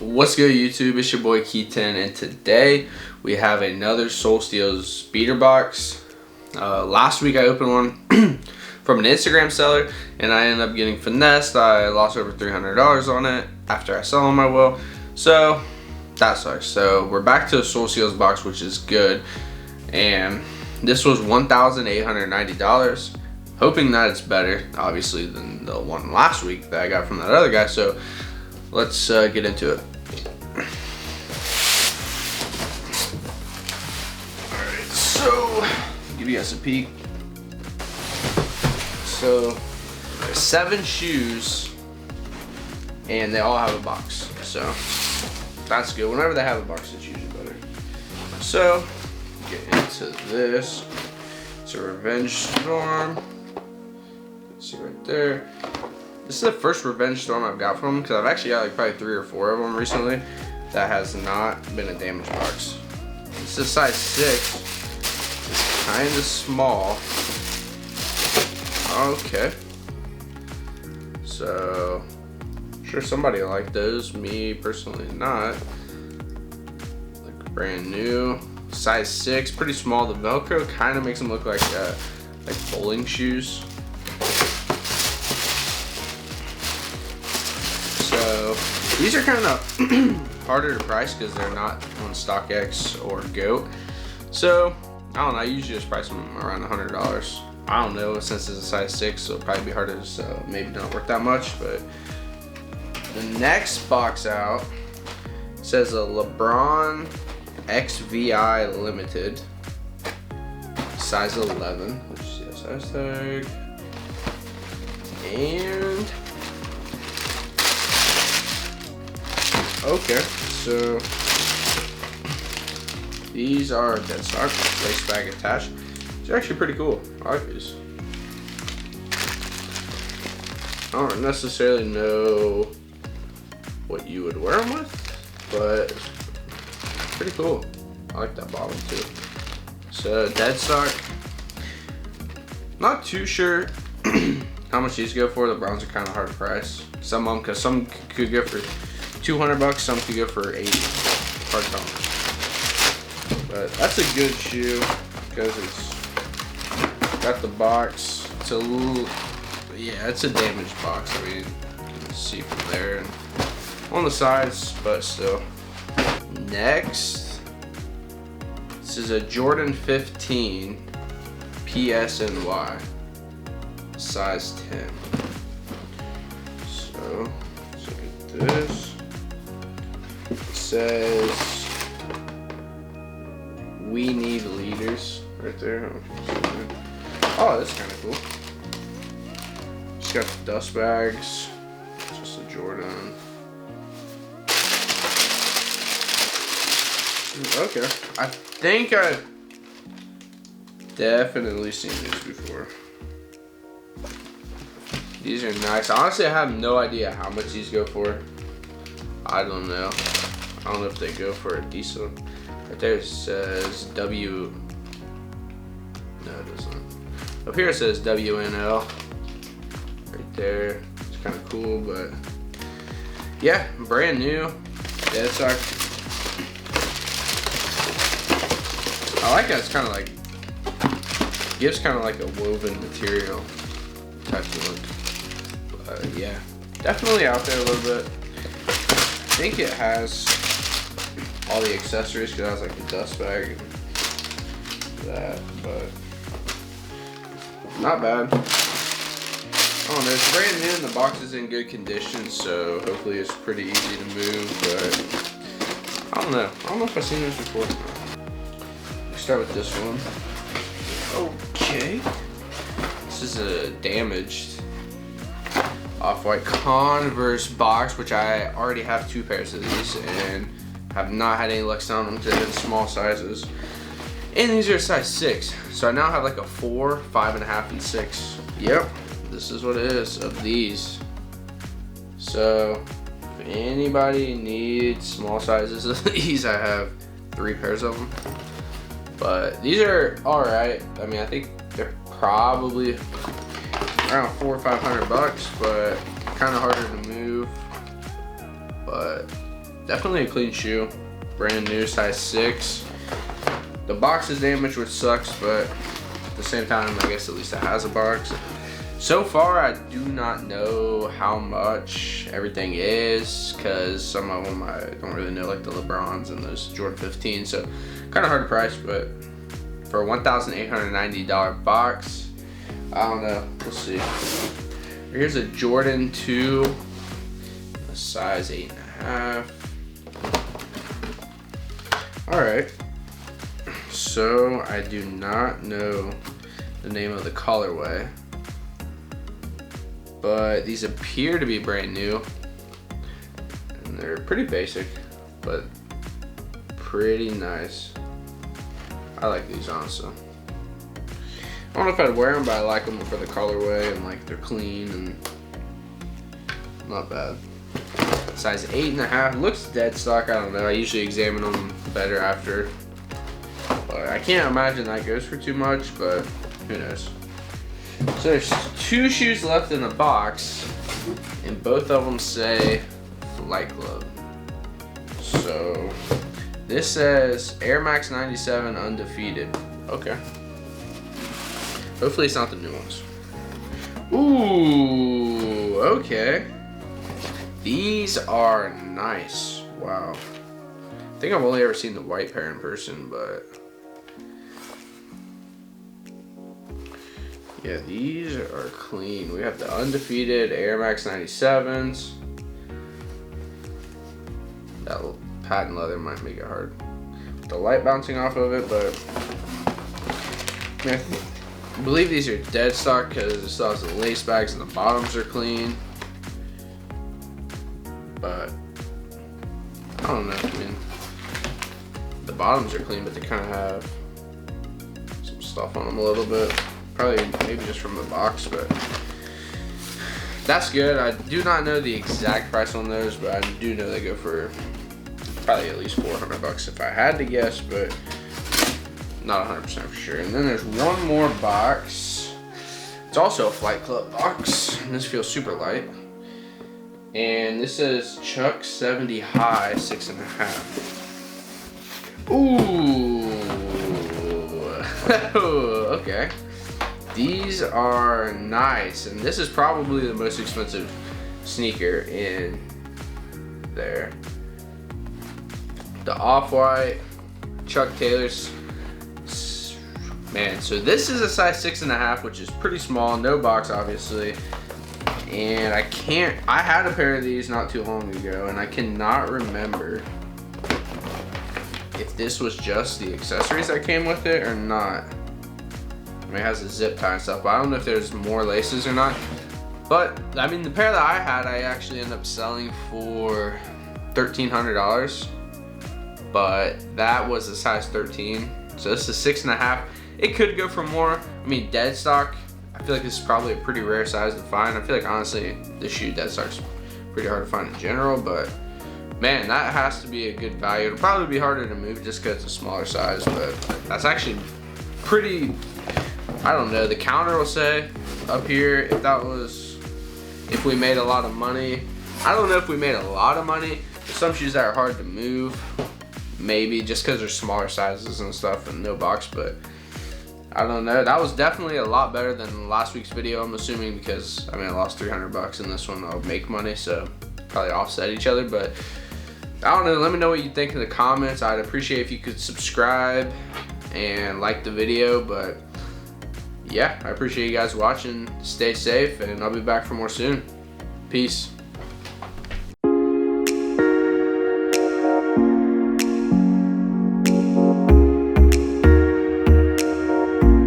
What's good, YouTube? It's your boy Keaton, and today we have another Soul Steals speeder box. Last week I opened one from an Instagram seller and I ended up getting finessed. I lost over $300 on it after I sold them my will, so that sucks. So we're back to a Soul Steals box, which is good, and this was $1,890. Hoping that it's better, obviously, than the one last week that I got from that other guy. So let's get into it. Alright, so give you guys a peek. So there's 7 shoes and they all have a box, so that's good. Whenever they have a box, it's usually better. So get into this. It's a Revenge Storm. See right there. This is the first Revenge Storm I've got from them, because I've actually got like probably 3 or 4 of them recently that has not been a damaged box. This is size 6. It's kind of small. Okay. So, I'm sure somebody will like those. Me personally not. Like brand new. Size 6, pretty small. The Velcro kind of makes them look like bowling shoes. So these are kind of harder to price because they're not on StockX or GOAT. So I don't know, I usually just price them around $100. I don't know, since it's a size 6, so it'll probably be harder to sell. Maybe not worth that much. But the next box out says a LeBron XVI Limited, size 11, which is the size tag, and okay, so these are dead stock, lace bag attached. These are actually pretty cool. I like these. I don't necessarily know what you would wear them with, but pretty cool. I like that bottom too. So dead stock. Not too sure how much these go for. The browns are kind of hard to price. Some of them, because some could go for $200, some could go for $80. Hard to tell. But that's a good shoe because it's got the box. It's a little, yeah, it's a damaged box. I mean, you can see from there and on the sides, but still. Next, this is a Jordan 15 PSNY, size 10. So let's look at this. It says, "We need leaders," right there. Oh, that's kind of cool. It's got the dust bags. It's just a Jordan. Okay, I think I've definitely seen these before. These are nice. Honestly, I have no idea how much these go for. I don't know. I don't know if they go for a decent. Right there it says W. No, it doesn't. Up here it says WNL. Right there. It's kind of cool, but yeah, brand new. Dead stock. I like that. It's kind of like, gives kind of like a woven material type of look. But yeah, definitely out there a little bit. I think it has all the accessories because it has like the dust bag and that, but not bad. I don't know, it's brand new and the box is in good condition, so hopefully it's pretty easy to move, but I don't know. I don't know if I've seen this before. Start with this one. Okay. This is a damaged Off-White Converse box, which I already have 2 pairs of these and have not had any luck selling them because they're in small sizes. And these are size 6. So I now have like a 4, 5.5, and 6. Yep, this is what it is of these. So if anybody needs small sizes of these, I have 3 pairs of them. But these are alright. I mean, I think they're probably around $400 or $500, but kind of harder to move. But definitely a clean shoe. Brand new, size 6. The box is damaged, which sucks, but at the same time, I guess at least it has a box. So far, I do not know how much everything is, because some of them I don't really know, like the LeBrons and those Jordan 15, so kind of hard to price, but for a $1,890 box, I don't know, we'll see. Here's a Jordan 2, a size 8.5. Alright, so I do not know the name of the colorway, but these appear to be brand new, and they're pretty basic, but pretty nice. I like these honestly. I don't know if I'd wear them, but I like them for the colorway, and like they're clean and not bad. Size 8.5, looks dead stock, I don't know. I usually examine them better after. But I can't imagine that goes for too much, but who knows. So there's 2 shoes left in the box, and both of them say Flight Club. So this says Air Max 97 Undefeated. Okay. Hopefully it's not the new ones. Ooh, okay. These are nice. Wow. I think I've only ever seen the white pair in person, but yeah, these are clean. We have the Undefeated Air Max 97s. That patent leather might make it hard. The light bouncing off of it, but I believe these are dead stock because it still has the lace bags and the bottoms are clean. But I don't know. I mean, the bottoms are clean, but they kind of have some stuff on them a little bit. Probably maybe just from the box, but that's good. I do not know the exact price on those, but I do know they go for probably at least $400 if I had to guess, but not 100% for sure. And then there's one more box. It's also a Flight Club box, and this feels super light. And this says Chuck 70 High 6.5. Ooh, okay. These are nice, and this is probably the most expensive sneaker in there. The Off-White Chuck Taylors. Man, so this is a size 6.5, which is pretty small, no box obviously. And I had a pair of these not too long ago, and I cannot remember if this was just the accessories that came with it or not. I mean, it has a zip tie and stuff, but I don't know if there's more laces or not. But, I mean, the pair that I had, I actually ended up selling for $1,300. But that was a size 13. So this is 6.5. It could go for more. I mean, dead stock, I feel like this is probably a pretty rare size to find. I feel like honestly, this shoe dead stock's pretty hard to find in general, but man, that has to be a good value. It'll probably be harder to move just because it's a smaller size, but that's actually pretty, I don't know, the counter will say up here if we made a lot of money. I don't know if we made a lot of money. There's some shoes that are hard to move, maybe just because they're smaller sizes and stuff and no box, but I don't know. That was definitely a lot better than last week's video, I'm assuming, because I mean I lost $300 in this one. I'll make money, so probably offset each other, but I don't know. Let me know what you think in the comments. I'd appreciate if you could subscribe and like the video, but yeah, I appreciate you guys watching. Stay safe, and I'll be back for more soon. Peace.